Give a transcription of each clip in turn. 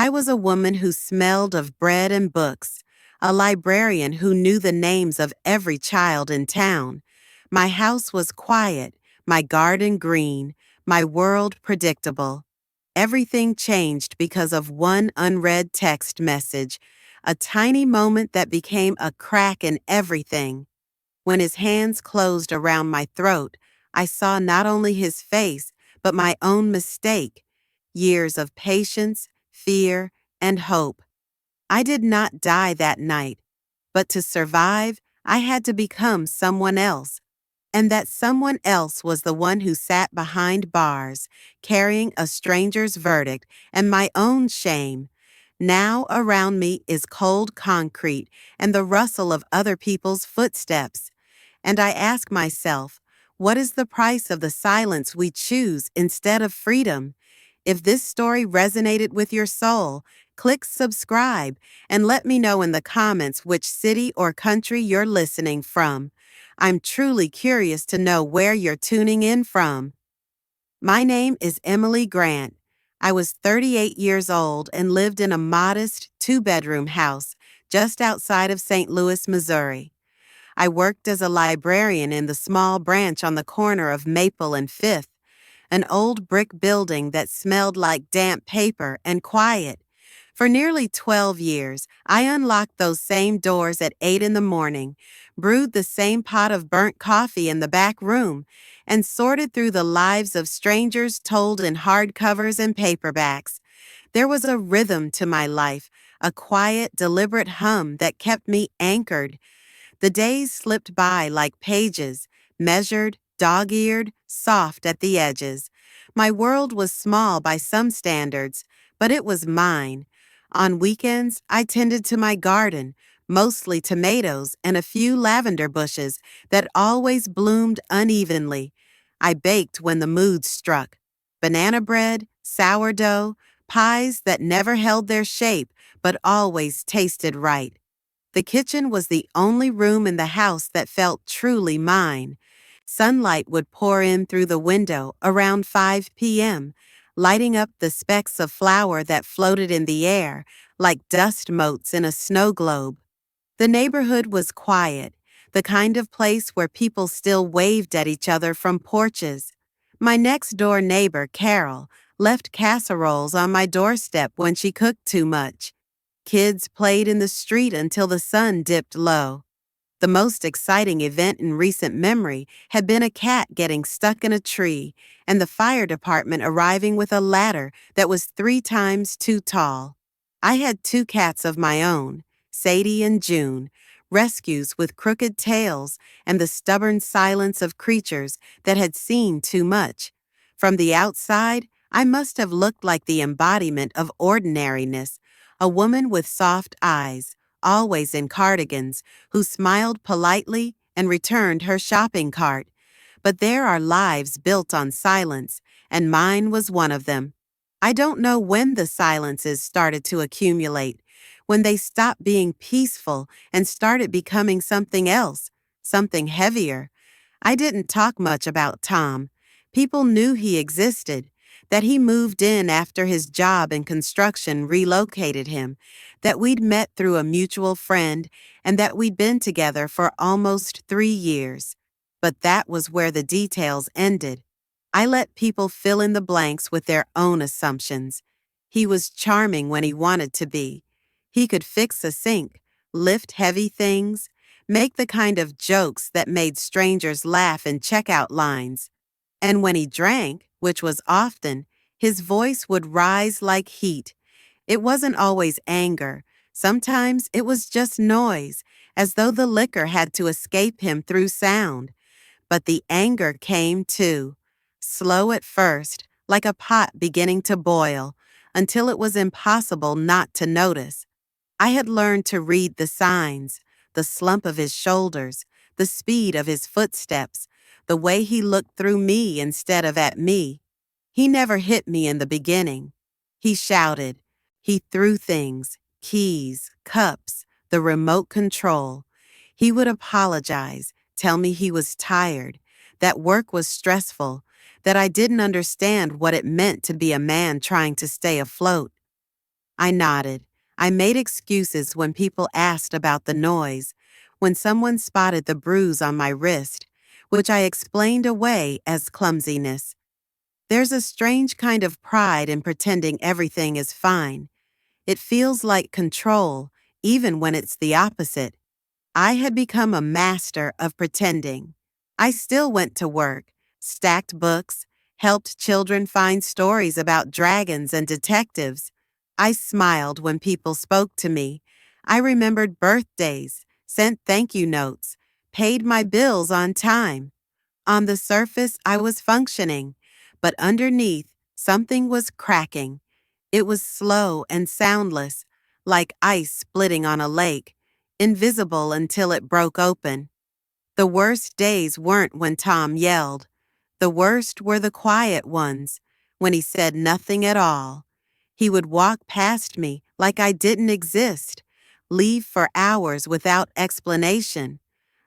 I was a woman who smelled of bread and books, a librarian who knew the names of every child in town. My house was quiet, my garden green, my world predictable. Everything changed because of one unread text message, a tiny moment that became a crack in everything. When his hands closed around my throat, I saw not only his face, but my own mistake. Years of patience, fear, and hope. I did not die that night, but to survive, I had to become someone else. And that someone else was the one who sat behind bars, carrying a stranger's verdict and my own shame. Now around me is cold concrete and the rustle of other people's footsteps. And I ask myself, what is the price of the silence we choose instead of freedom? If this story resonated with your soul, click subscribe and let me know in the comments which city or country you're listening from. I'm truly curious to know where you're tuning in from. My name is Emily Grant. I was 38 years old and lived in a modest two-bedroom house just outside of St. Louis, Missouri. I worked as a librarian in the small branch on the corner of Maple and Fifth, an old brick building that smelled like damp paper and quiet. For nearly 12 years, I unlocked those same doors at 8 in the morning, brewed the same pot of burnt coffee in the back room, and sorted through the lives of strangers told in hardcovers and paperbacks. There was a rhythm to my life, a quiet, deliberate hum that kept me anchored. The days slipped by like pages, measured, dog-eared, soft at the edges. My world was small by some standards, but it was mine. On weekends, I tended to my garden, mostly tomatoes and a few lavender bushes that always bloomed unevenly. I baked when the mood struck. Banana bread, sourdough, pies that never held their shape but always tasted right. The kitchen was the only room in the house that felt truly mine. Sunlight would pour in through the window around 5 p.m., lighting up the specks of flour that floated in the air like dust motes in a snow globe. The neighborhood was quiet, the kind of place where people still waved at each other from porches. My next-door neighbor, Carol, left casseroles on my doorstep when she cooked too much. Kids played in the street until the sun dipped low. The most exciting event in recent memory had been a cat getting stuck in a tree and the fire department arriving with a ladder that was 3 times too tall. I had 2 cats of my own, Sadie and June, rescues with crooked tails and the stubborn silence of creatures that had seen too much. From the outside, I must have looked like the embodiment of ordinariness, a woman with soft eyes, always in cardigans, who smiled politely and returned her shopping cart. But there are lives built on silence, and mine was one of them. I don't know when the silences started to accumulate, when they stopped being peaceful and started becoming something else, something heavier. I didn't talk much about Tom. People knew he existed, that he moved in after his job in construction relocated him, that we'd met through a mutual friend, and that we'd been together for almost 3 years. But that was where the details ended. I let people fill in the blanks with their own assumptions. He was charming when he wanted to be. He could fix a sink, lift heavy things, make the kind of jokes that made strangers laugh in checkout lines. And when he drank, which was often, his voice would rise like heat. It wasn't always anger. Sometimes it was just noise, as though the liquor had to escape him through sound. But the anger came too, slow at first, like a pot beginning to boil, until it was impossible not to notice. I had learned to read the signs, the slump of his shoulders, the speed of his footsteps, the way he looked through me instead of at me. He never hit me in the beginning. He shouted. He threw things, keys, cups, the remote control. He would apologize, tell me he was tired, that work was stressful, that I didn't understand what it meant to be a man trying to stay afloat. I nodded. I made excuses when people asked about the noise, when someone spotted the bruise on my wrist, which I explained away as clumsiness. There's a strange kind of pride in pretending everything is fine. It feels like control, even when it's the opposite. I had become a master of pretending. I still went to work, stacked books, helped children find stories about dragons and detectives. I smiled when people spoke to me. I remembered birthdays, sent thank you notes, paid my bills on time. On the surface, I was functioning, but underneath, something was cracking. It was slow and soundless, like ice splitting on a lake, invisible until it broke open. The worst days weren't when Tom yelled. The worst were the quiet ones, when he said nothing at all. He would walk past me like I didn't exist, leave for hours without explanation.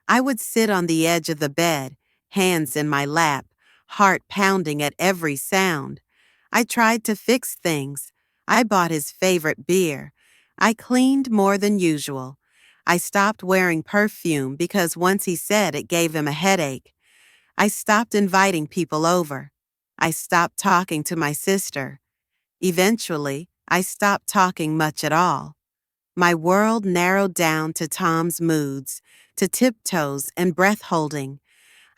I would sit on the edge of the bed, hands in my lap, heart pounding at every sound. I tried to fix things. I bought his favorite beer. I cleaned more than usual. I stopped wearing perfume because once he said it gave him a headache. I stopped inviting people over. I stopped talking to my sister. Eventually, I stopped talking much at all. My world narrowed down to Tom's moods, to tiptoes and breath holding.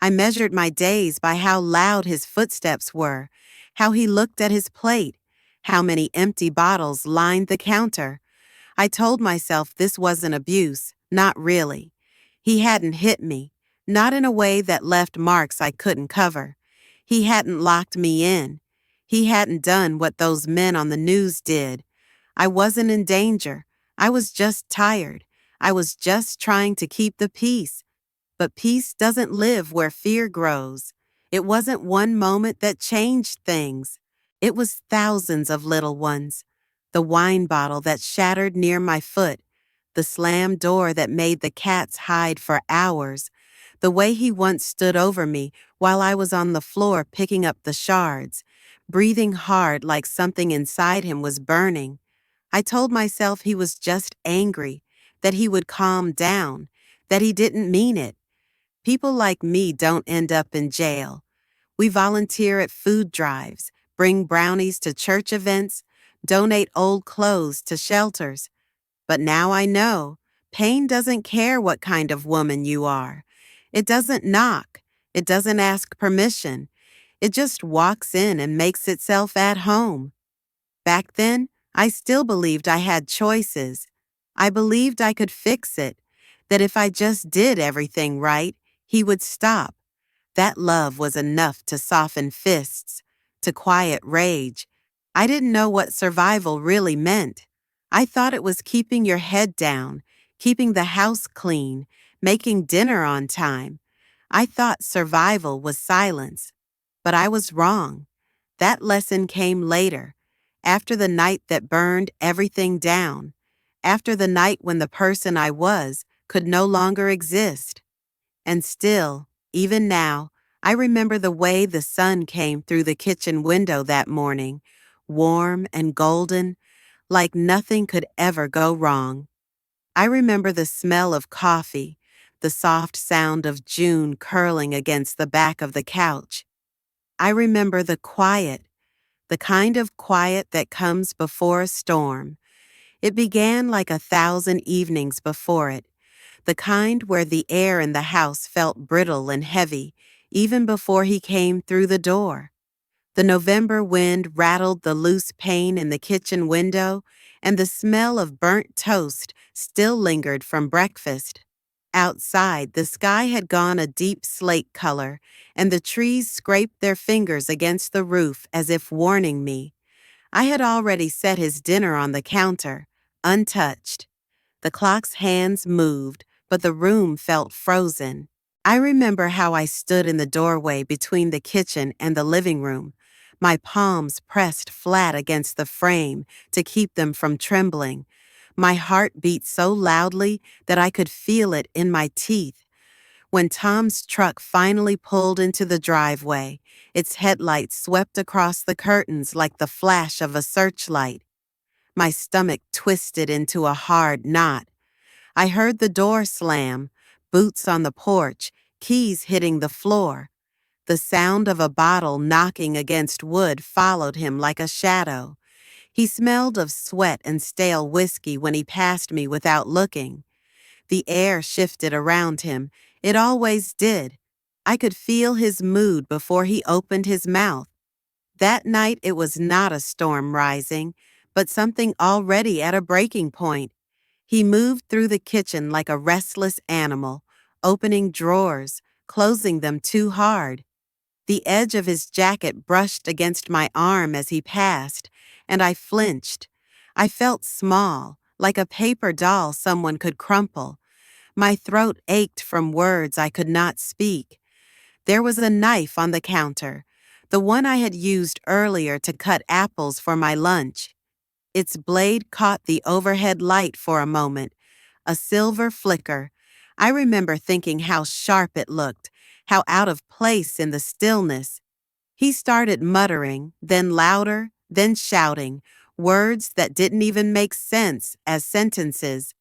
I measured my days by how loud his footsteps were, how he looked at his plate, how many empty bottles lined the counter. I told myself this wasn't abuse, not really. He hadn't hit me, not in a way that left marks I couldn't cover. He hadn't locked me in. He hadn't done what those men on the news did. I wasn't in danger. I was just tired. I was just trying to keep the peace. But peace doesn't live where fear grows. It wasn't one moment that changed things. It was thousands of little ones. The wine bottle that shattered near my foot, the slammed door that made the cats hide for hours, the way he once stood over me while I was on the floor picking up the shards, breathing hard like something inside him was burning. I told myself he was just angry, that he would calm down, that he didn't mean it. People like me don't end up in jail. We volunteer at food drives, bring brownies to church events, donate old clothes to shelters. But now I know, pain doesn't care what kind of woman you are. It doesn't knock. It doesn't ask permission. It just walks in and makes itself at home. Back then, I still believed I had choices. I believed I could fix it, that if I just did everything right, he would stop. That love was enough to soften fists, to quiet rage. I didn't know what survival really meant. I thought it was keeping your head down, keeping the house clean, making dinner on time. I thought survival was silence. But I was wrong. That lesson came later, after the night that burned everything down, after the night when the person I was could no longer exist. And still, even now, I remember the way the sun came through the kitchen window that morning, warm and golden, like nothing could ever go wrong. I remember the smell of coffee, the soft sound of June curling against the back of the couch. I remember the quiet, the kind of quiet that comes before a storm. It began like 1,000 evenings before it, the kind where the air in the house felt brittle and heavy, even before he came through the door. The November wind rattled the loose pane in the kitchen window, and the smell of burnt toast still lingered from breakfast. Outside, the sky had gone a deep slate color, and the trees scraped their fingers against the roof as if warning me. I had already set his dinner on the counter, untouched. The clock's hands moved, but the room felt frozen. I remember how I stood in the doorway between the kitchen and the living room, my palms pressed flat against the frame to keep them from trembling. My heart beat so loudly that I could feel it in my teeth. When Tom's truck finally pulled into the driveway, its headlights swept across the curtains like the flash of a searchlight. My stomach twisted into a hard knot. I heard the door slam, boots on the porch, keys hitting the floor. The sound of a bottle knocking against wood followed him like a shadow. He smelled of sweat and stale whiskey when he passed me without looking. The air shifted around him. It always did. I could feel his mood before he opened his mouth. That night it was not a storm rising, but something already at a breaking point. He moved through the kitchen like a restless animal, opening drawers, closing them too hard. The edge of his jacket brushed against my arm as he passed, and I flinched. I felt small, like a paper doll someone could crumple. My throat ached from words I could not speak. There was a knife on the counter, the one I had used earlier to cut apples for my lunch. Its blade caught the overhead light for a moment, a silver flicker. I remember thinking how sharp it looked, how out of place in the stillness. He started muttering, then louder, then shouting, words that didn't even make sense as sentences.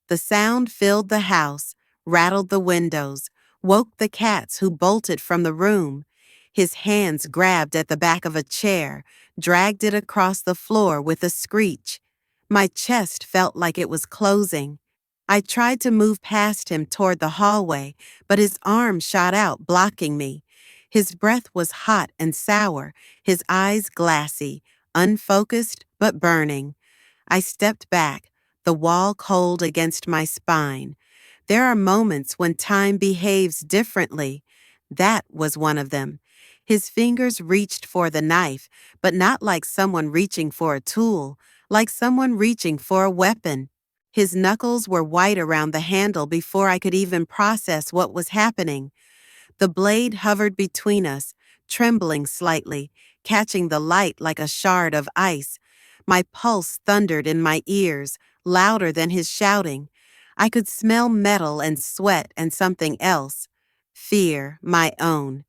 The sound filled the house, rattled the windows, woke the cats who bolted from the room. His hands grabbed at the back of a chair, dragged it across the floor with a screech. My chest felt like it was closing. I tried to move past him toward the hallway, but his arm shot out, blocking me. His breath was hot and sour, his eyes glassy, unfocused but burning. I stepped back, the wall cold against my spine. There are moments when time behaves differently. That was one of them. His fingers reached for the knife, but not like someone reaching for a tool, like someone reaching for a weapon. His knuckles were white around the handle before I could even process what was happening. The blade hovered between us, trembling slightly, catching the light like a shard of ice. My pulse thundered in my ears, louder than his shouting. I could smell metal and sweat and something else. Fear, my own.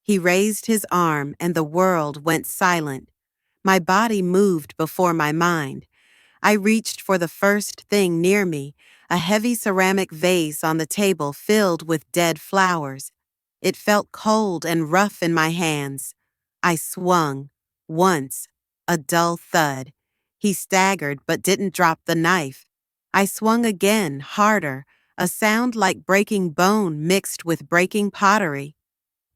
He raised his arm and the world went silent. My body moved before my mind. I reached for the first thing near me, a heavy ceramic vase on the table filled with dead flowers. It felt cold and rough in my hands. I swung. Once. A dull thud. He staggered but didn't drop the knife. I swung again, harder, a sound like breaking bone mixed with breaking pottery.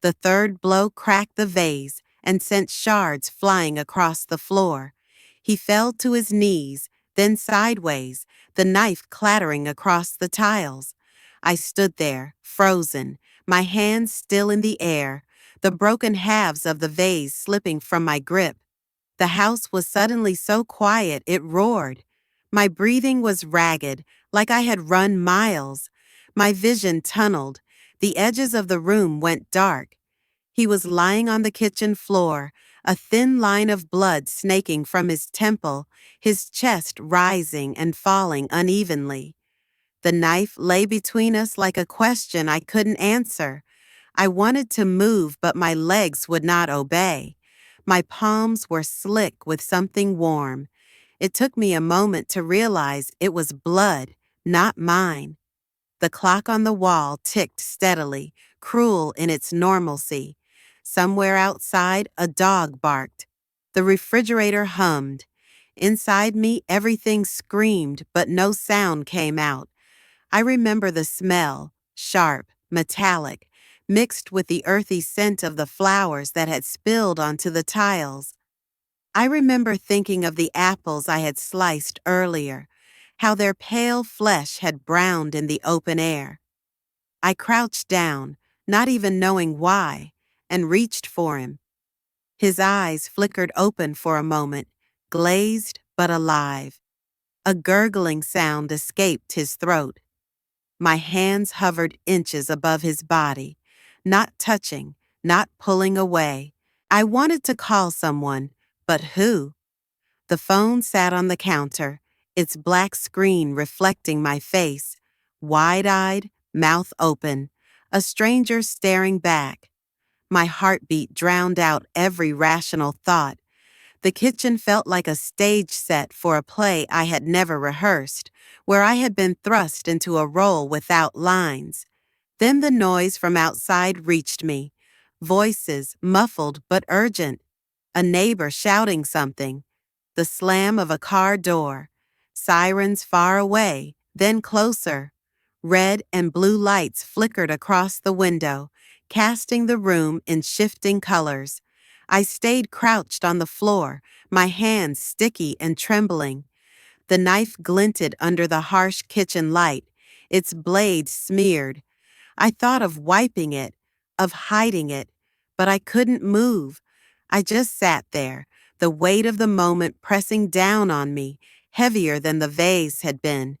The third blow cracked the vase and sent shards flying across the floor. He fell to his knees, then sideways, the knife clattering across the tiles. I stood there, frozen, my hands still in the air, the broken halves of the vase slipping from my grip. The house was suddenly so quiet it roared. My breathing was ragged, like I had run miles. My vision tunneled. The edges of the room went dark. He was lying on the kitchen floor, a thin line of blood snaking from his temple, his chest rising and falling unevenly. The knife lay between us like a question I couldn't answer. I wanted to move, but my legs would not obey. My palms were slick with something warm. It took me a moment to realize it was blood, not mine. The clock on the wall ticked steadily, cruel in its normalcy. Somewhere outside, a dog barked. The refrigerator hummed. Inside me, everything screamed, but no sound came out. I remember the smell, sharp, metallic, mixed with the earthy scent of the flowers that had spilled onto the tiles. I remember thinking of the apples I had sliced earlier, how their pale flesh had browned in the open air. I crouched down, not even knowing why, and reached for him. His eyes flickered open for a moment, glazed but alive. A gurgling sound escaped his throat. My hands hovered inches above his body, not touching, not pulling away. I wanted to call someone, but who? The phone sat on the counter, its black screen reflecting my face, wide-eyed, mouth open, a stranger staring back. My heartbeat drowned out every rational thought. The kitchen felt like a stage set for a play I had never rehearsed, where I had been thrust into a role without lines. Then the noise from outside reached me. Voices, muffled but urgent. A neighbor shouting something. The slam of a car door. Sirens far away, then closer. Red and blue lights flickered across the window, casting the room in shifting colors. I stayed crouched on the floor, my hands sticky and trembling. The knife glinted under the harsh kitchen light, its blade smeared. I thought of wiping it, of hiding it, but I couldn't move. I just sat there, the weight of the moment pressing down on me, heavier than the vase had been.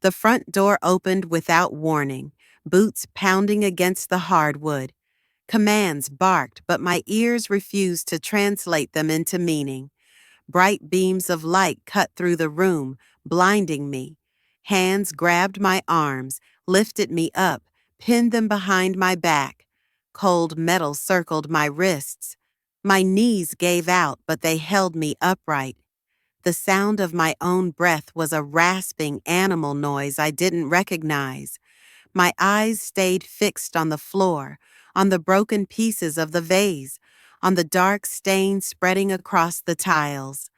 The front door opened without warning, boots pounding against the hardwood. Commands barked, but my ears refused to translate them into meaning. Bright beams of light cut through the room, blinding me. Hands grabbed my arms, lifted me up, pinned them behind my back. Cold metal circled my wrists. My knees gave out, but they held me upright. The sound of my own breath was a rasping animal noise I didn't recognize. My eyes stayed fixed on the floor, on the broken pieces of the vase, on the dark stain spreading across the tiles.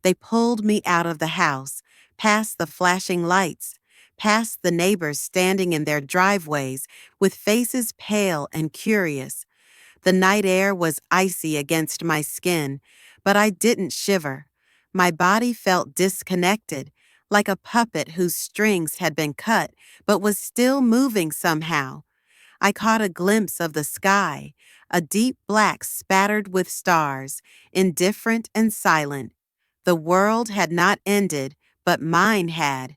They pulled me out of the house, past the flashing lights, past the neighbors standing in their driveways with faces pale and curious. The night air was icy against my skin, but I didn't shiver. My body felt disconnected, like a puppet whose strings had been cut but was still moving somehow. I caught a glimpse of the sky, a deep black spattered with stars, indifferent and silent. The world had not ended, but mine had.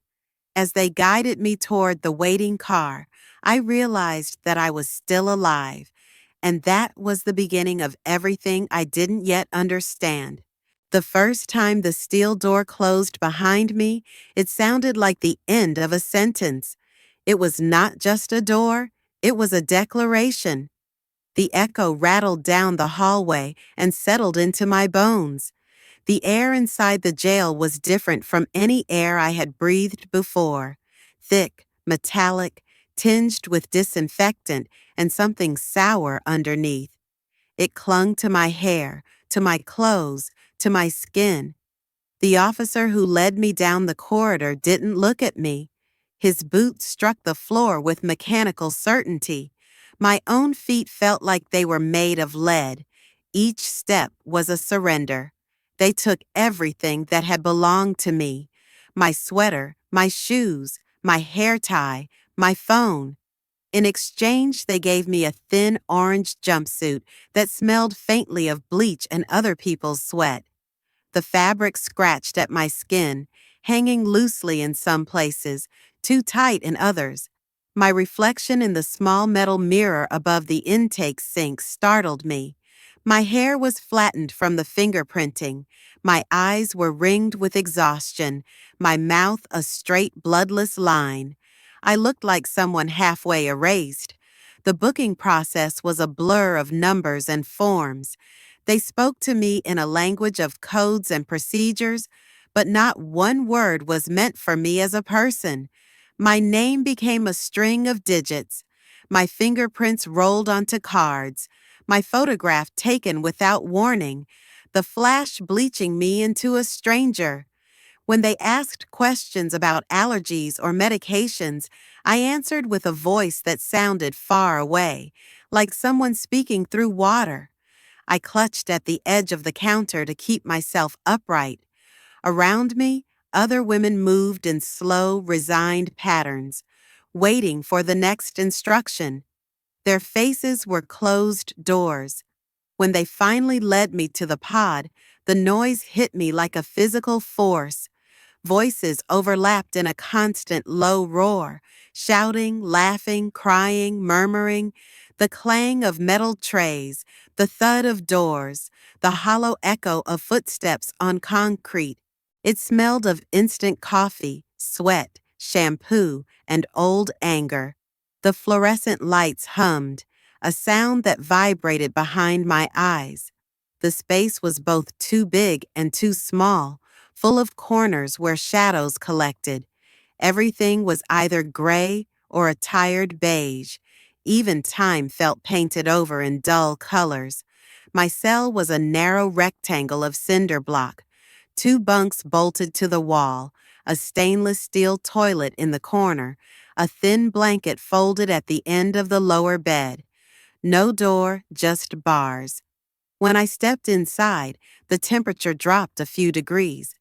As they guided me toward the waiting car, I realized that I was still alive, and that was the beginning of everything I didn't yet understand. The first time the steel door closed behind me, it sounded like the end of a sentence. It was not just a door, it was a declaration. The echo rattled down the hallway and settled into my bones. The air inside the jail was different from any air I had breathed before. Thick, metallic, tinged with disinfectant and something sour underneath. It clung to my hair, to my clothes, to my skin. The officer who led me down the corridor didn't look at me. His boots struck the floor with mechanical certainty. My own feet felt like they were made of lead. Each step was a surrender. They took everything that had belonged to me. My sweater, my shoes, my hair tie, my phone. In exchange, they gave me a thin orange jumpsuit that smelled faintly of bleach and other people's sweat. The fabric scratched at my skin, hanging loosely in some places, too tight in others. My reflection in the small metal mirror above the intake sink startled me. My hair was flattened from the fingerprinting. My eyes were ringed with exhaustion, my mouth a straight bloodless line. I looked like someone halfway erased. The booking process was a blur of numbers and forms. They spoke to me in a language of codes and procedures, but not one word was meant for me as a person. My name became a string of digits. My fingerprints rolled onto cards. My photograph taken without warning. The flash bleaching me into a stranger. When they asked questions about allergies or medications, I answered with a voice that sounded far away, like someone speaking through water. I clutched at the edge of the counter to keep myself upright. Around me, other women moved in slow, resigned patterns, waiting for the next instruction. Their faces were closed doors. When they finally led me to the pod, the noise hit me like a physical force. Voices overlapped in a constant low roar, shouting, laughing, crying, murmuring, the clang of metal trays, the thud of doors, the hollow echo of footsteps on concrete. It smelled of instant coffee, sweat, shampoo, and old anger. The fluorescent lights hummed, a sound that vibrated behind my eyes. The space was both too big and too small, full of corners where shadows collected. Everything was either gray or a tired beige. Even time felt painted over in dull colors. My cell was a narrow rectangle of cinder block, two bunks bolted to the wall, a stainless steel toilet in the corner, a thin blanket folded at the end of the lower bed. No door, just bars. When I stepped inside, the temperature dropped a few degrees.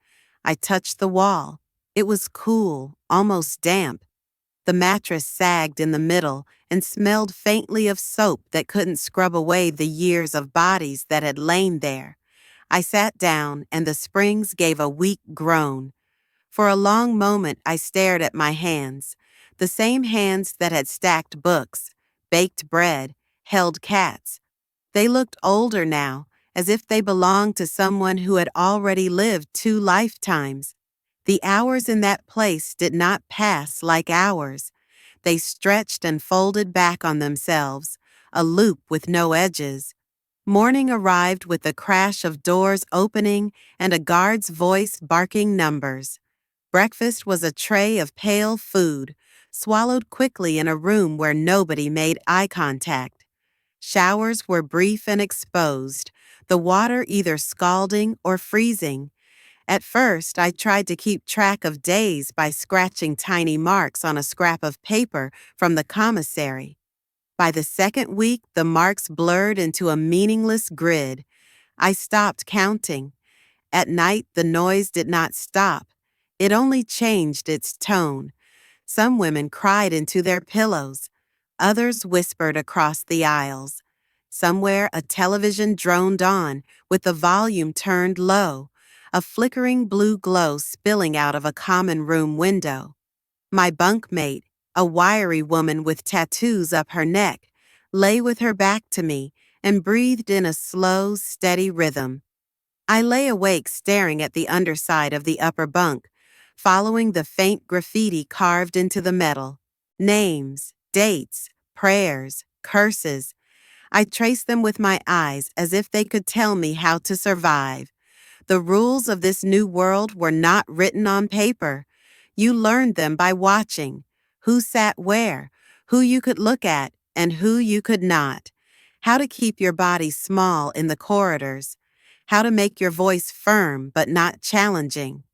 I touched the wall. It was cool, almost damp. The mattress sagged in the middle and smelled faintly of soap that couldn't scrub away the years of bodies that had lain there. I sat down and the springs gave a weak groan. For a long moment I stared at my hands, the same hands that had stacked books, baked bread, held cats. They looked older now, as if they belonged to someone who had already lived 2 lifetimes. The hours in that place did not pass like hours. They stretched and folded back on themselves, a loop with no edges. Morning arrived with the crash of doors opening and a guard's voice barking numbers. Breakfast was a tray of pale food, swallowed quickly in a room where nobody made eye contact. Showers were brief and exposed, the water either scalding or freezing. At first, I tried to keep track of days by scratching tiny marks on a scrap of paper from the commissary. By the second week, the marks blurred into a meaningless grid. I stopped counting. At night, the noise did not stop. It only changed its tone. Some women cried into their pillows. Others whispered across the aisles. Somewhere a television droned on, with the volume turned low, a flickering blue glow spilling out of a common room window. My bunkmate, a wiry woman with tattoos up her neck, lay with her back to me and breathed in a slow, steady rhythm. I lay awake staring at the underside of the upper bunk, following the faint graffiti carved into the metal. Names, dates, prayers, curses. I traced them with my eyes as if they could tell me how to survive. The rules of this new world were not written on paper. You learned them by watching. Who sat where, who you could look at, and who you could not. How to keep your body small in the corridors. How to make your voice firm but not challenging.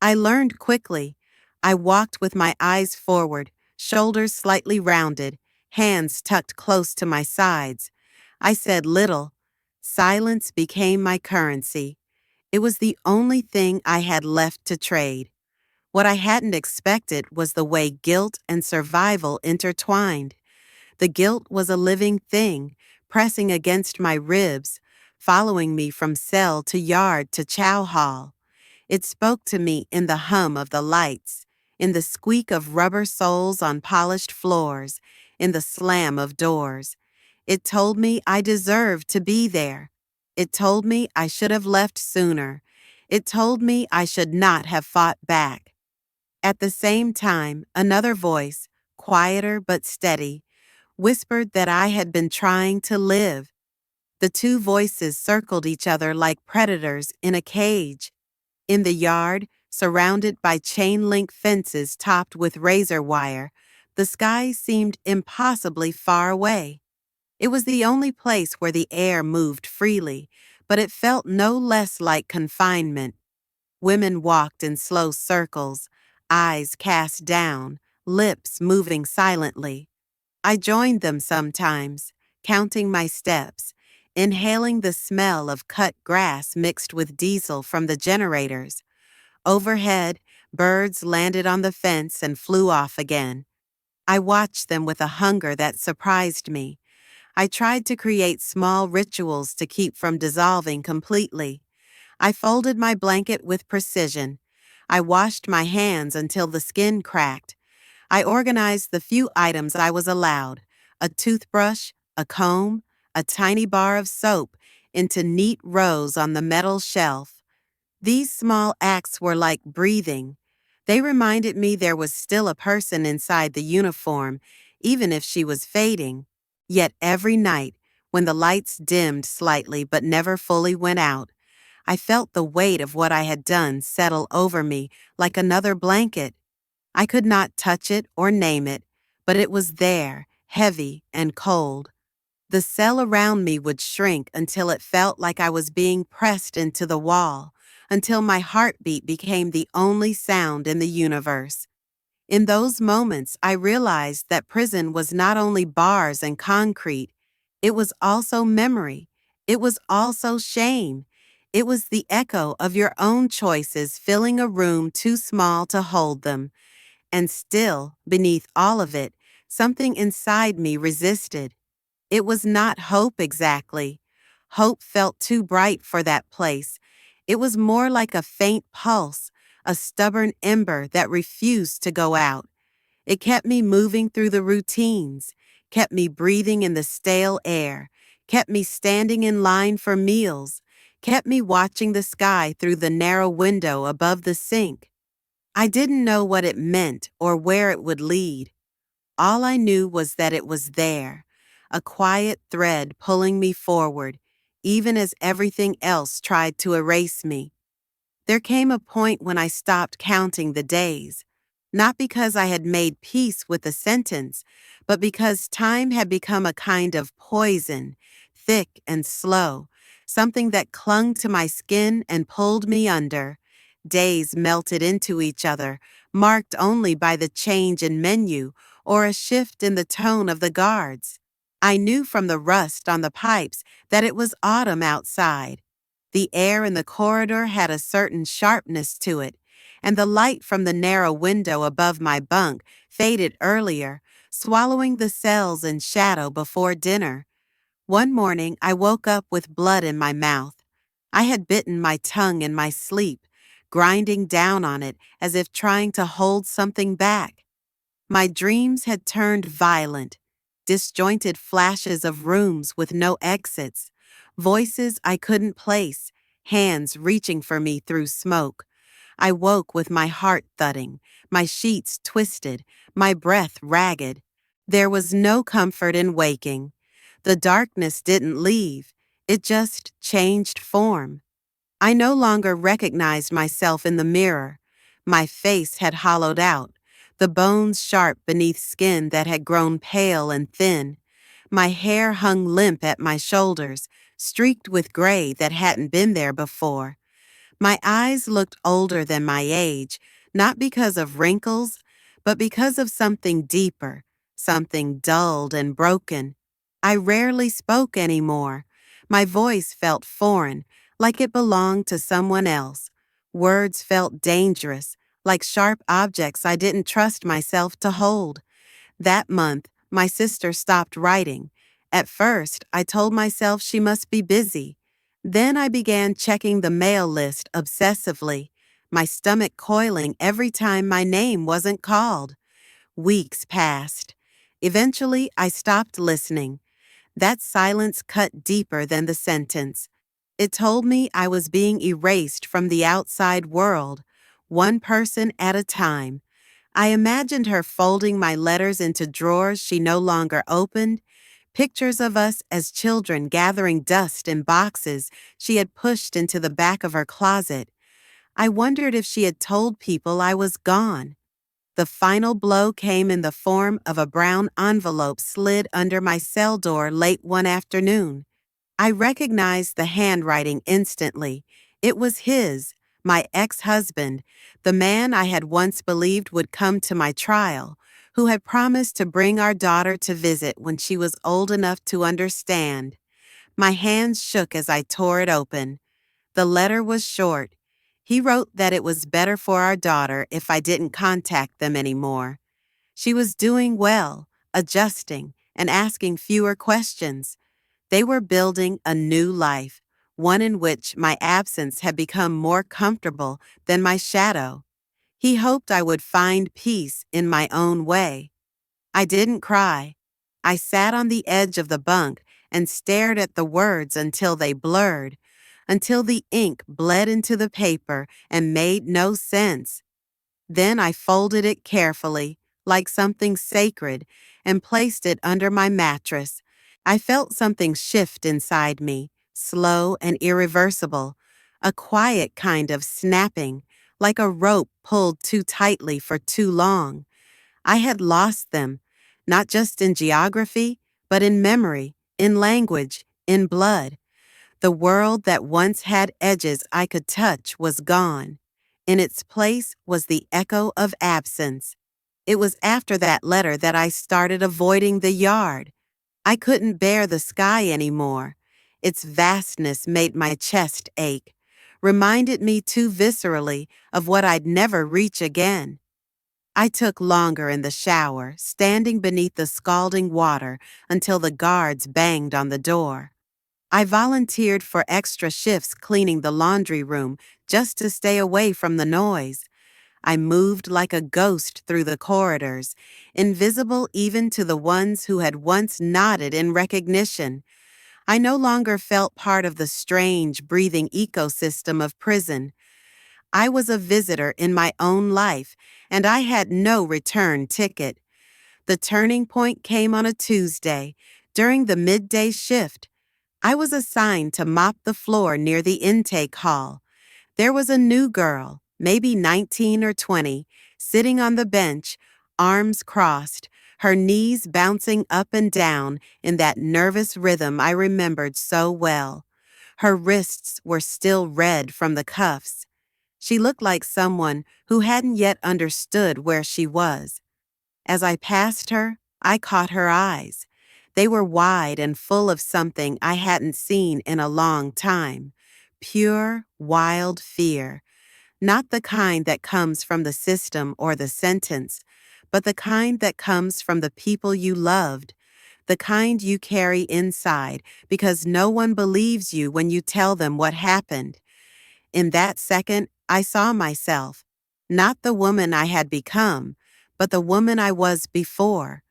I learned quickly. I walked with my eyes forward, shoulders slightly rounded, hands tucked close to my sides. I said little. Silence became my currency. It was the only thing I had left to trade. What I hadn't expected was the way guilt and survival intertwined. The guilt was a living thing, pressing against my ribs, following me from cell to yard to chow hall. It spoke to me in the hum of the lights, in the squeak of rubber soles on polished floors, in the slam of doors. It told me I deserved to be there. It told me I should have left sooner. It told me I should not have fought back. At the same time, another voice, quieter but steady, whispered that I had been trying to live. The two voices circled each other like predators in a cage. In the yard, surrounded by chain-link fences topped with razor wire, the sky seemed impossibly far away. It was the only place where the air moved freely, but it felt no less like confinement. Women walked in slow circles, eyes cast down, lips moving silently. I joined them sometimes, counting my steps, inhaling the smell of cut grass mixed with diesel from the generators. Overhead, birds landed on the fence and flew off again. I watched them with a hunger that surprised me. I tried to create small rituals to keep from dissolving completely. I folded my blanket with precision. I washed my hands until the skin cracked. I organized the few items I was allowed, a toothbrush, a comb, a tiny bar of soap, into neat rows on the metal shelf. These small acts were like breathing. They reminded me there was still a person inside the uniform, even if she was fading. Yet every night, when the lights dimmed slightly but never fully went out, I felt the weight of what I had done settle over me like another blanket. I could not touch it or name it, but it was there, heavy and cold. The cell around me would shrink until it felt like I was being pressed into the wall, until my heartbeat became the only sound in the universe. In those moments, I realized that prison was not only bars and concrete, it was also memory. It was also shame. It was the echo of your own choices filling a room too small to hold them. And still, beneath all of it, something inside me resisted. It was not hope exactly. Hope felt too bright for that place. It was more like a faint pulse, a stubborn ember that refused to go out. It kept me moving through the routines, kept me breathing in the stale air, kept me standing in line for meals, kept me watching the sky through the narrow window above the sink. I didn't know what it meant or where it would lead. All I knew was that it was there, a quiet thread pulling me forward, even as everything else tried to erase me. There came a point when I stopped counting the days, not because I had made peace with the sentence, but because time had become a kind of poison, thick and slow, something that clung to my skin and pulled me under. Days melted into each other, marked only by the change in menu or a shift in the tone of the guards. I knew from the rust on the pipes that it was autumn outside. The air in the corridor had a certain sharpness to it, and the light from the narrow window above my bunk faded earlier, swallowing the cells in shadow before dinner. One morning, I woke up with blood in my mouth. I had bitten my tongue in my sleep, grinding down on it as if trying to hold something back. My dreams had turned violent, disjointed flashes of rooms with no exits, voices I couldn't place, hands reaching for me through smoke. I woke with my heart thudding, my sheets twisted, my breath ragged. There was no comfort in waking. The darkness didn't leave, it just changed form. I no longer recognized myself in the mirror. My face had hollowed out, the bones sharp beneath skin that had grown pale and thin. My hair hung limp at my shoulders, streaked with gray that hadn't been there before. My eyes looked older than my age, not because of wrinkles, but because of something deeper, something dulled and broken. I rarely spoke anymore. My voice felt foreign, like it belonged to someone else. Words felt dangerous, like sharp objects I didn't trust myself to hold. That month, my sister stopped writing. At first, I told myself she must be busy. Then I began checking the mail list obsessively, my stomach coiling every time my name wasn't called. Weeks passed. Eventually, I stopped listening. That silence cut deeper than the sentence. It told me I was being erased from the outside world, one person at a time. I imagined her folding my letters into drawers she no longer opened, pictures of us as children gathering dust in boxes she had pushed into the back of her closet. I wondered if she had told people I was gone. The final blow came in the form of a brown envelope slid under my cell door late one afternoon. I recognized the handwriting instantly. It was his, my ex-husband, the man I had once believed would come to my trial, who had promised to bring our daughter to visit when she was old enough to understand. My hands shook as I tore it open. The letter was short. He wrote that it was better for our daughter if I didn't contact them anymore. She was doing well, adjusting, and asking fewer questions. They were building a new life, one in which my absence had become more comfortable than my shadow. He hoped I would find peace in my own way. I didn't cry. I sat on the edge of the bunk and stared at the words until they blurred, until the ink bled into the paper and made no sense. Then I folded it carefully, like something sacred, and placed it under my mattress. I felt something shift inside me, slow and irreversible, a quiet kind of snapping, like a rope pulled too tightly for too long. I had lost them, not just in geography, but in memory, in language, in blood. The world that once had edges I could touch was gone. In its place was the echo of absence. It was after that letter that I started avoiding the yard. I couldn't bear the sky anymore. Its vastness made my chest ache, reminded me too viscerally of what I'd never reach again. I took longer in the shower, standing beneath the scalding water until the guards banged on the door. I volunteered for extra shifts cleaning the laundry room just to stay away from the noise. I moved like a ghost through the corridors, invisible even to the ones who had once nodded in recognition. I no longer felt part of the strange, breathing ecosystem of prison. I was a visitor in my own life, and I had no return ticket. The turning point came on a Tuesday, during the midday shift. I was assigned to mop the floor near the intake hall. There was a new girl, maybe 19 or 20, sitting on the bench, arms crossed, her knees bouncing up and down in that nervous rhythm I remembered so well. Her wrists were still red from the cuffs. She looked like someone who hadn't yet understood where she was. As I passed her, I caught her eyes. They were wide and full of something I hadn't seen in a long time. Pure, wild fear. Not the kind that comes from the system or the sentence, but the kind that comes from the people you loved, the kind you carry inside because no one believes you when you tell them what happened. In that second, I saw myself, not the woman I had become, but the woman I was before,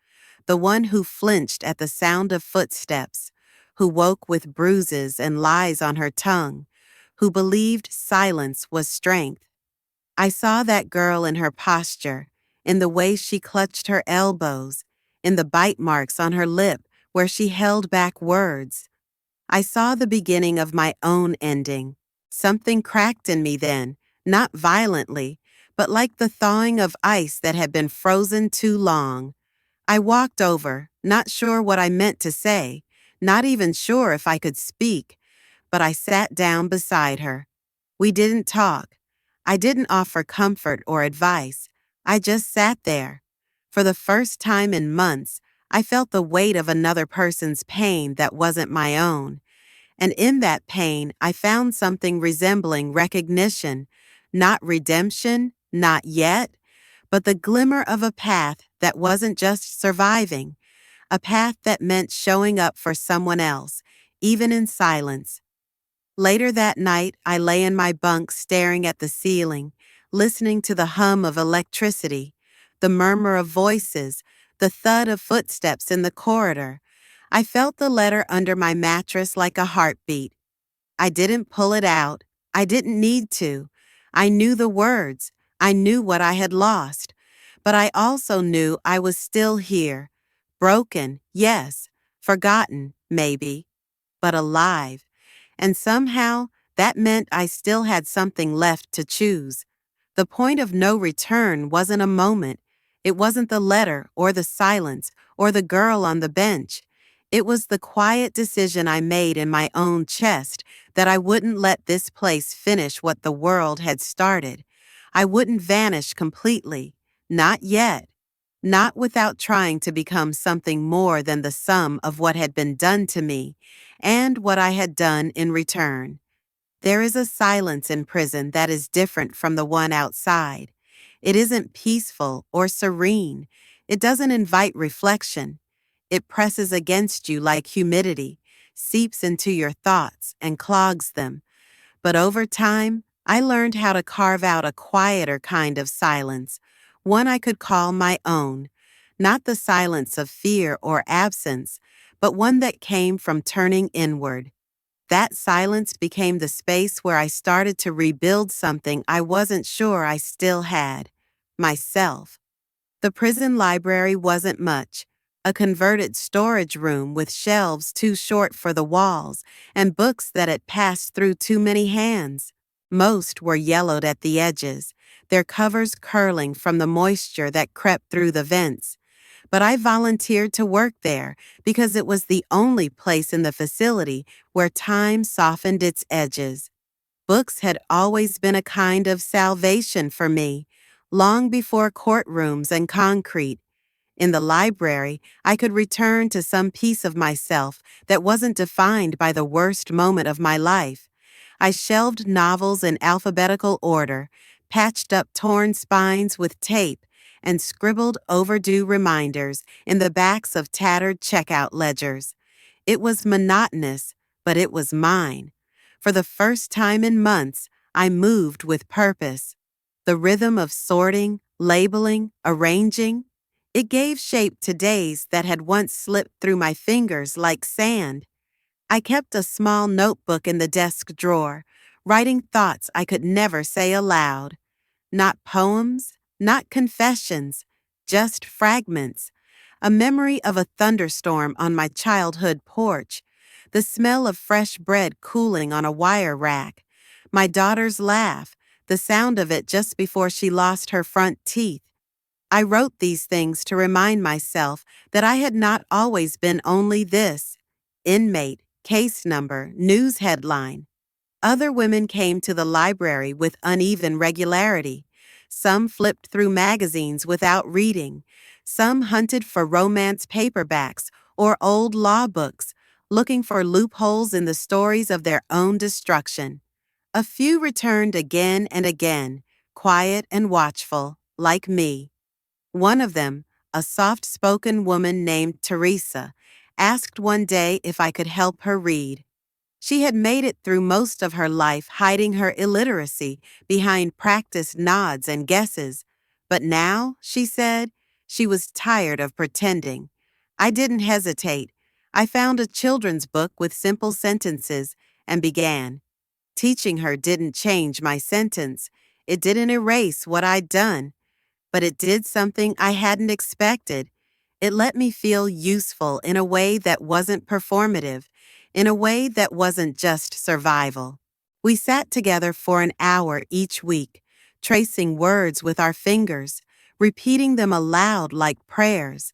the one who flinched at the sound of footsteps, who woke with bruises and lies on her tongue, who believed silence was strength. I saw that girl in her posture, in the way she clutched her elbows, in the bite marks on her lip where she held back words. I saw the beginning of my own ending. Something cracked in me then, not violently, but like the thawing of ice that had been frozen too long. I walked over, not sure what I meant to say, not even sure if I could speak, but I sat down beside her. We didn't talk. I didn't offer comfort or advice. I just sat there. For the first time in months, I felt the weight of another person's pain that wasn't my own. And in that pain, I found something resembling recognition, not redemption, not yet, but the glimmer of a path that wasn't just surviving, a path that meant showing up for someone else, even in silence. Later that night, I lay in my bunk staring at the ceiling, listening to the hum of electricity, the murmur of voices, the thud of footsteps in the corridor. I felt the letter under my mattress like a heartbeat. I didn't pull it out. I didn't need to. I knew the words. I knew what I had lost. But I also knew I was still here. Broken, yes. Forgotten, maybe. But alive. And somehow, that meant I still had something left to choose. The point of no return wasn't a moment. It wasn't the letter or the silence or the girl on the bench. It was the quiet decision I made in my own chest that I wouldn't let this place finish what the world had started. I wouldn't vanish completely. Not yet. Not without trying to become something more than the sum of what had been done to me and what I had done in return. There is a silence in prison that is different from the one outside. It isn't peaceful or serene. It doesn't invite reflection. It presses against you like humidity, seeps into your thoughts and clogs them. But over time, I learned how to carve out a quieter kind of silence, one I could call my own, not the silence of fear or absence, but one that came from turning inward. That silence became the space where I started to rebuild something I wasn't sure I still had, myself. The prison library wasn't much. a converted storage room with shelves too short for the walls and books that had passed through too many hands. Most were yellowed at the edges, their covers curling from the moisture that crept through the vents. But I volunteered to work there because it was the only place in the facility where time softened its edges. Books had always been a kind of salvation for me, long before courtrooms and concrete. In the library, I could return to some piece of myself that wasn't defined by the worst moment of my life. I shelved novels in alphabetical order, patched up torn spines with tape, and scribbled overdue reminders in the backs of tattered checkout ledgers. It was monotonous, but it was mine. For the first time in months, I moved with purpose. The rhythm of sorting, labeling, arranging, it gave shape to days that had once slipped through my fingers like sand. I kept a small notebook in the desk drawer, writing thoughts I could never say aloud. Not poems, not confessions, just fragments. A memory of a thunderstorm on my childhood porch, the smell of fresh bread cooling on a wire rack, my daughter's laugh, the sound of it just before she lost her front teeth. I wrote these things to remind myself that I had not always been only this: inmate, case number, news headline. Other women came to the library with uneven regularity. Some flipped through magazines without reading. Some hunted for romance paperbacks or old law books, looking for loopholes in the stories of their own destruction. A few returned again and again, quiet and watchful, like me. One of them, a soft-spoken woman named Teresa, asked one day if I could help her read. She had made it through most of her life hiding her illiteracy behind practiced nods and guesses, but now, she said, she was tired of pretending. I didn't hesitate. I found a children's book with simple sentences and began. Teaching her didn't change my sentence. It didn't erase what I'd done. But it did something I hadn't expected. It let me feel useful in a way that wasn't performative, in a way that wasn't just survival. We sat together for an hour each week, tracing words with our fingers, repeating them aloud like prayers.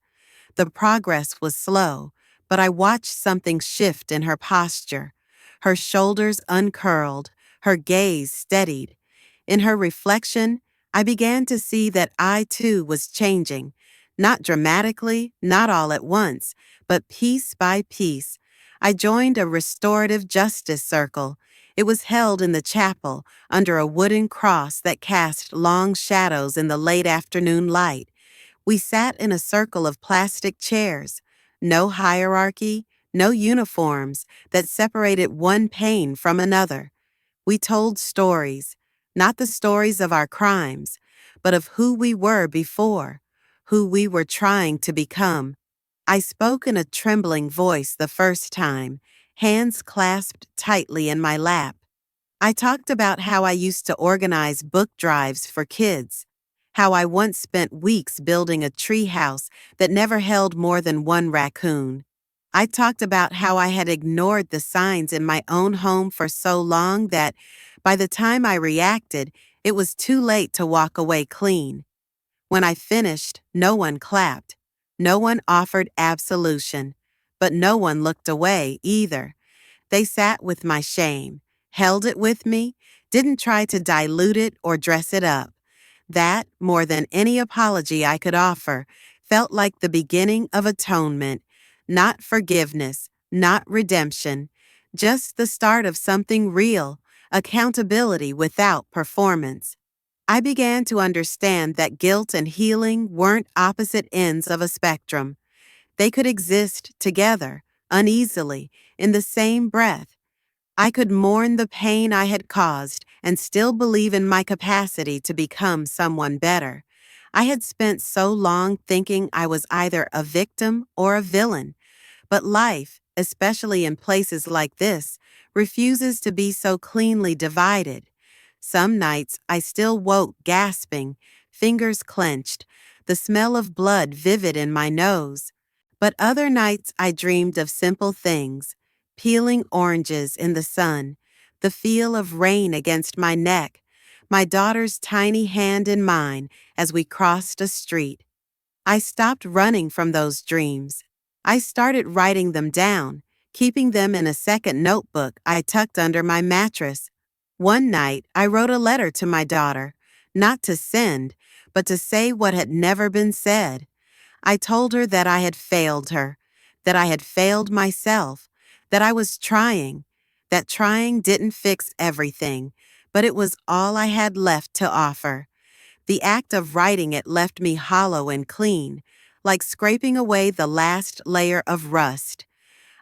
The progress was slow, but I watched something shift in her posture. Her shoulders uncurled, her gaze steadied. In her reflection, I began to see that I too was changing, not dramatically, not all at once, but piece by piece. I joined a restorative justice circle. It was held in the chapel under a wooden cross that cast long shadows in the late afternoon light. We sat in a circle of plastic chairs, no hierarchy, no uniforms that separated one pain from another. We told stories, not the stories of our crimes, but of who we were before, who we were trying to become. I spoke in a trembling voice the first time, hands clasped tightly in my lap. I talked about how I used to organize book drives for kids, how I once spent weeks building a tree house that never held more than one raccoon. I talked about how I had ignored the signs in my own home for so long that, by the time I reacted, it was too late to walk away clean. When I finished, no one clapped. No one offered absolution, but no one looked away either. They sat with my shame, held it with me, didn't try to dilute it or dress it up. That, more than any apology I could offer, felt like the beginning of atonement, not forgiveness, not redemption, just the start of something real, accountability without performance. I began to understand that guilt and healing weren't opposite ends of a spectrum. They could exist together, uneasily, in the same breath. I could mourn the pain I had caused and still believe in my capacity to become someone better. I had spent so long thinking I was either a victim or a villain, but life, especially in places like this, refuses to be so cleanly divided. Some nights I still woke gasping, fingers clenched, the smell of blood vivid in my nose. But other nights I dreamed of simple things, peeling oranges in the sun, the feel of rain against my neck, my daughter's tiny hand in mine as we crossed a street. I stopped running from those dreams. I started writing them down, keeping them in a second notebook I tucked under my mattress. One night, I wrote a letter to my daughter, not to send, but to say what had never been said. I told her that I had failed her, that I had failed myself, that I was trying, that trying didn't fix everything, but it was all I had left to offer. The act of writing it left me hollow and clean, like scraping away the last layer of rust.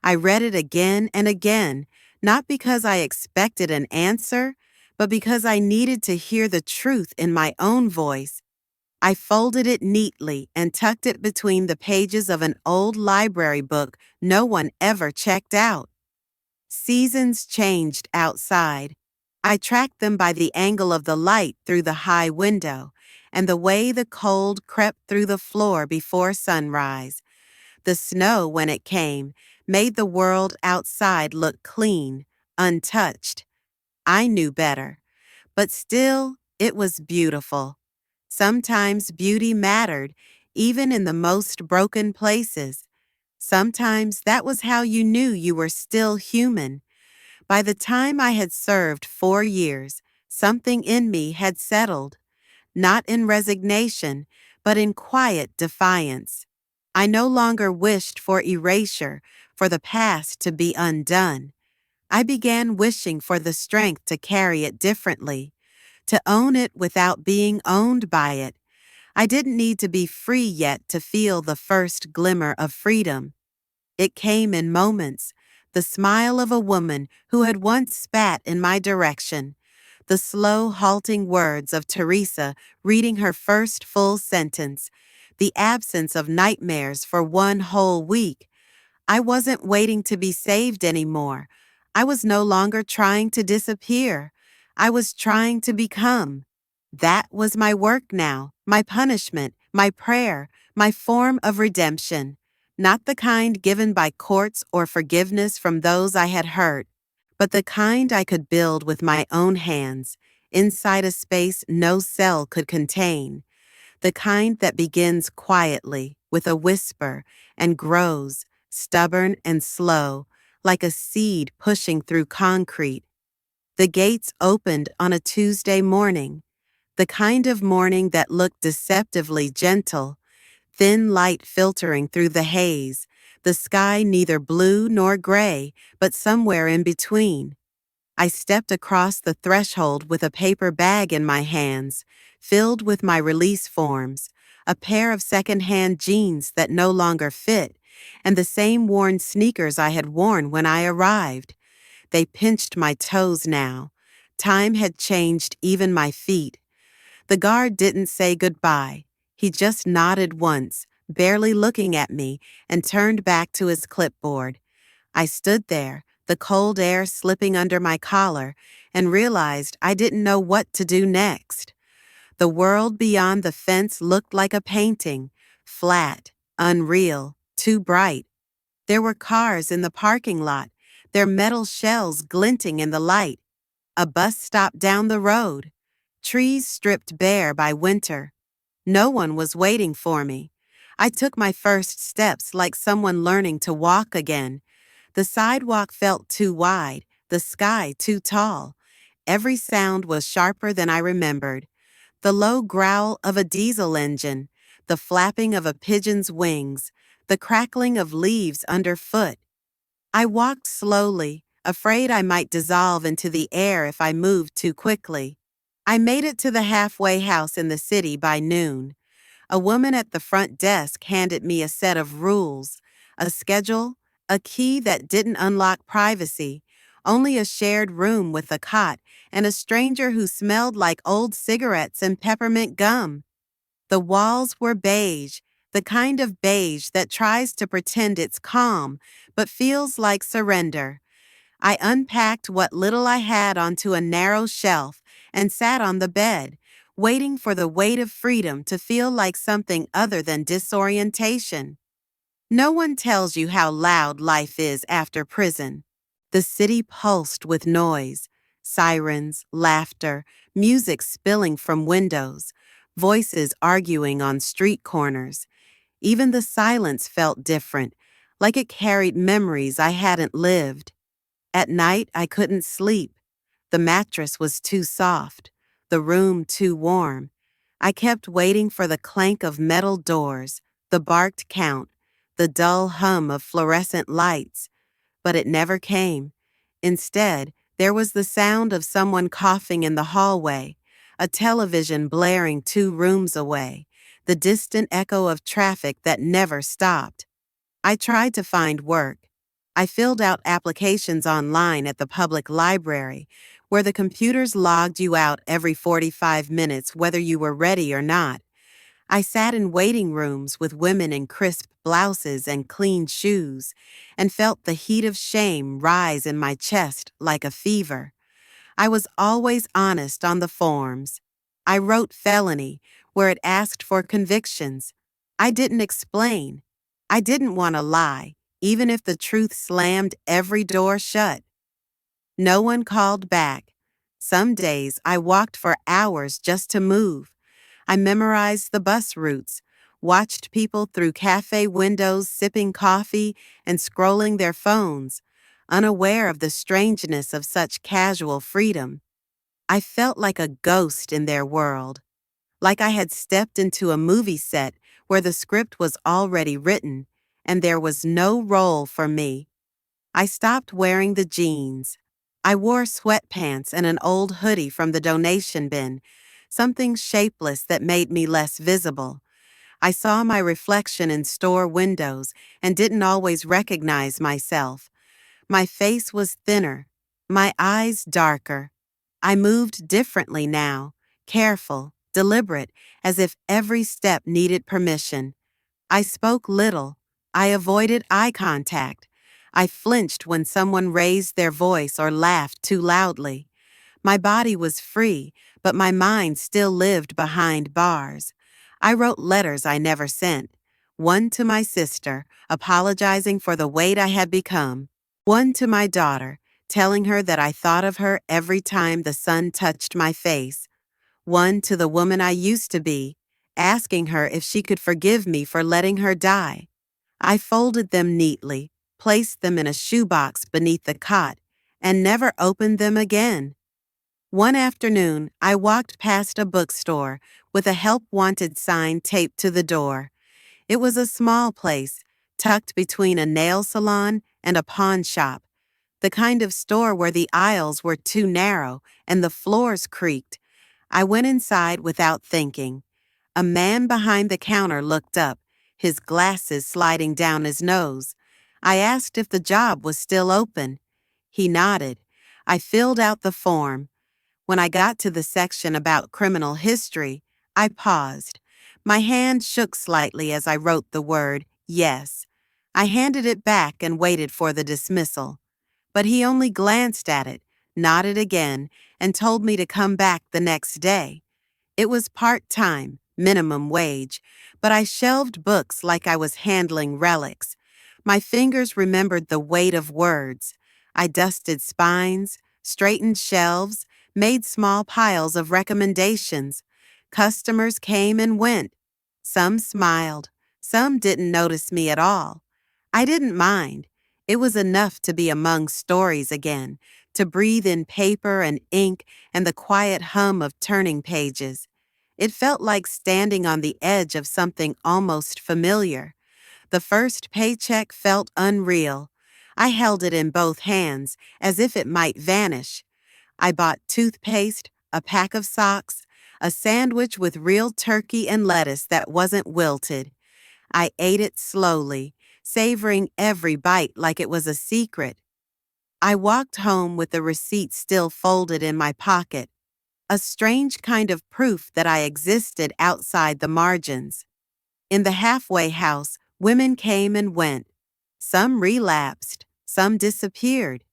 I read it again and again, not because I expected an answer, but because I needed to hear the truth in my own voice. I folded it neatly and tucked it between the pages of an old library book no one ever checked out. Seasons changed outside. I tracked them by the angle of the light through the high window and the way the cold crept through the floor before sunrise. The snow, when it came, made the world outside look clean, untouched. I knew better, but still, it was beautiful. Sometimes beauty mattered, even in the most broken places. Sometimes that was how you knew you were still human. By the time I had served 4 years, something in me had settled, not in resignation, but in quiet defiance. I no longer wished for erasure, for the past to be undone. I began wishing for the strength to carry it differently, to own it without being owned by it. I didn't need to be free yet to feel the first glimmer of freedom. It came in moments, the smile of a woman who had once spat in my direction, the slow, halting words of Teresa reading her first full sentence, the absence of nightmares for one whole week. I wasn't waiting to be saved anymore. I was no longer trying to disappear. I was trying to become. That was my work now, my punishment, my prayer, my form of redemption. Not the kind given by courts or forgiveness from those I had hurt, but the kind I could build with my own hands, inside a space no cell could contain. The kind that begins quietly, with a whisper, and grows, stubborn and slow, like a seed pushing through concrete. The gates opened on a Tuesday morning, the kind of morning that looked deceptively gentle, thin light filtering through the haze, the sky neither blue nor gray, but somewhere in between. I stepped across the threshold with a paper bag in my hands, filled with my release forms, a pair of second-hand jeans that no longer fit, and the same worn sneakers I had worn when I arrived. They pinched my toes now. Time had changed even my feet. The guard didn't say goodbye. He just nodded once, barely looking at me, and turned back to his clipboard. I stood there, the cold air slipping under my collar, and realized I didn't know what to do next. The world beyond the fence looked like a painting, flat, unreal, too bright. There were cars in the parking lot, their metal shells glinting in the light. A bus stop down the road. Trees stripped bare by winter. No one was waiting for me. I took my first steps like someone learning to walk again. The sidewalk felt too wide, the sky too tall. Every sound was sharper than I remembered. The low growl of a diesel engine, the flapping of a pigeon's wings, the crackling of leaves underfoot. I walked slowly, afraid I might dissolve into the air if I moved too quickly. I made it to the halfway house in the city by noon. A woman at the front desk handed me a set of rules, a schedule, a key that didn't unlock privacy, only a shared room with a cot, and a stranger who smelled like old cigarettes and peppermint gum. The walls were beige, the kind of beige that tries to pretend it's calm, but feels like surrender. I unpacked what little I had onto a narrow shelf and sat on the bed, waiting for the weight of freedom to feel like something other than disorientation. No one tells you how loud life is after prison. The city pulsed with noise, sirens, laughter, music spilling from windows, voices arguing on street corners. Even the silence felt different, like it carried memories I hadn't lived. At night, I couldn't sleep. The mattress was too soft, the room too warm. I kept waiting for the clank of metal doors, the barked count, the dull hum of fluorescent lights, but it never came. Instead, there was the sound of someone coughing in the hallway, a television blaring 2 rooms away, the distant echo of traffic that never stopped. I tried to find work. I filled out applications online at the public library, where the computers logged you out every 45 minutes whether you were ready or not. I sat in waiting rooms with women in crisp blouses and clean shoes, and felt the heat of shame rise in my chest like a fever. I was always honest on the forms. I wrote felony where it asked for convictions. I didn't explain. I didn't want to lie, even if the truth slammed every door shut. No one called back. Some days I walked for hours just to move. I memorized the bus routes, watched people through cafe windows sipping coffee and scrolling their phones, unaware of the strangeness of such casual freedom. I felt like a ghost in their world, like I had stepped into a movie set where the script was already written and there was no role for me. I stopped wearing the jeans. I wore sweatpants and an old hoodie from the donation bin, something shapeless that made me less visible. I saw my reflection in store windows and didn't always recognize myself. My face was thinner, my eyes darker. I moved differently now, careful, deliberate, as if every step needed permission. I spoke little. I avoided eye contact. I flinched when someone raised their voice or laughed too loudly. My body was free, but my mind still lived behind bars. I wrote letters I never sent. One to my sister, apologizing for the weight I had become. One to my daughter, telling her that I thought of her every time the sun touched my face. One to the woman I used to be, asking her if she could forgive me for letting her die. I folded them neatly, placed them in a shoebox beneath the cot, and never opened them again. One afternoon, I walked past a bookstore with a help wanted sign taped to the door. It was a small place, tucked between a nail salon and a pawn shop, the kind of store where the aisles were too narrow and the floors creaked. I went inside without thinking. A man behind the counter looked up, his glasses sliding down his nose. I asked if the job was still open. He nodded. I filled out the form. When I got to the section about criminal history, I paused. My hand shook slightly as I wrote the word yes. I handed it back and waited for the dismissal. But he only glanced at it, nodded again, and told me to come back the next day. It was part-time, minimum wage, but I shelved books like I was handling relics. My fingers remembered the weight of words. I dusted spines, straightened shelves, made small piles of recommendations. Customers came and went. Some smiled. Some didn't notice me at all. I didn't mind. It was enough to be among stories again, to breathe in paper and ink and the quiet hum of turning pages. It felt like standing on the edge of something almost familiar. The first paycheck felt unreal. I held it in both hands, as if it might vanish. I bought toothpaste, a pack of socks, a sandwich with real turkey and lettuce that wasn't wilted. I ate it slowly, savoring every bite like it was a secret. I walked home with the receipt still folded in my pocket, a strange kind of proof that I existed outside the margins. In the halfway house, women came and went. Some relapsed, some disappeared.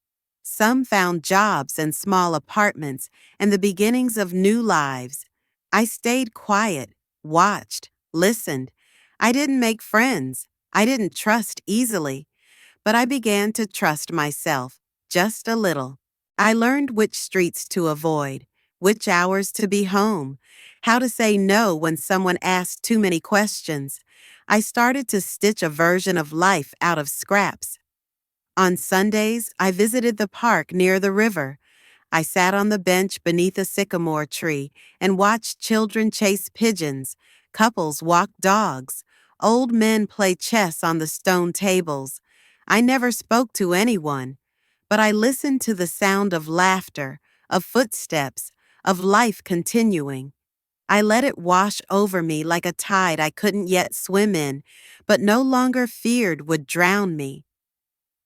Some found jobs and small apartments and the beginnings of new lives. I stayed quiet, watched, listened. I didn't make friends. I didn't trust easily, but I began to trust myself, just a little. I learned which streets to avoid, which hours to be home, how to say no when someone asked too many questions. I started to stitch a version of life out of scraps. On Sundays, I visited the park near the river. I sat on the bench beneath a sycamore tree and watched children chase pigeons, couples walk dogs, old men play chess on the stone tables. I never spoke to anyone, but I listened to the sound of laughter, of footsteps, of life continuing. I let it wash over me like a tide I couldn't yet swim in, but no longer feared would drown me.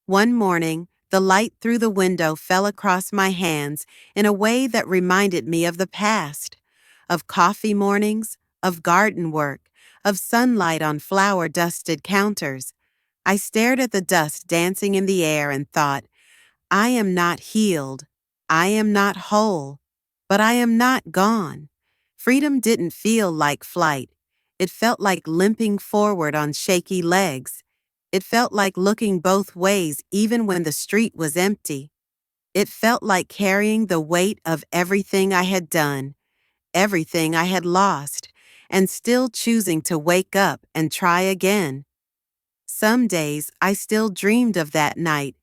One morning, the light through the window fell across my hands in a way that reminded me of the past, of coffee mornings, of garden work, of sunlight on flour-dusted counters. I stared at the dust dancing in the air and thought, I am not healed, I am not whole, but I am not gone. Freedom didn't feel like flight. It felt like limping forward on shaky legs. It felt like looking both ways even when the street was empty. It felt like carrying the weight of everything I had done, everything I had lost, and still choosing to wake up and try again. Some days I still dreamed of that night.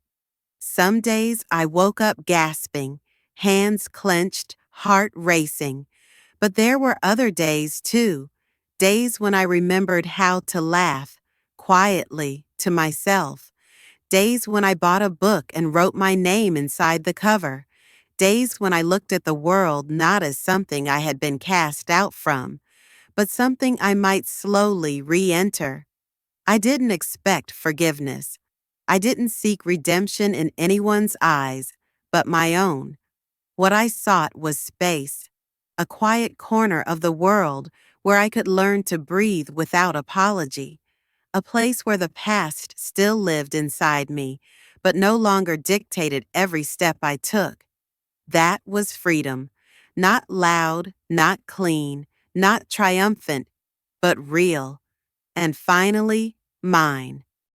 Some days I woke up gasping, hands clenched, heart racing. But there were other days, too, days when I remembered how to laugh, quietly, to myself, days when I bought a book and wrote my name inside the cover, days when I looked at the world not as something I had been cast out from, but something I might slowly re-enter. I didn't expect forgiveness. I didn't seek redemption in anyone's eyes, but my own. What I sought was space, a quiet corner of the world where I could learn to breathe without apology, a place where the past still lived inside me, but no longer dictated every step I took. That was freedom, not loud, not clean, not triumphant, but real, and finally, mine.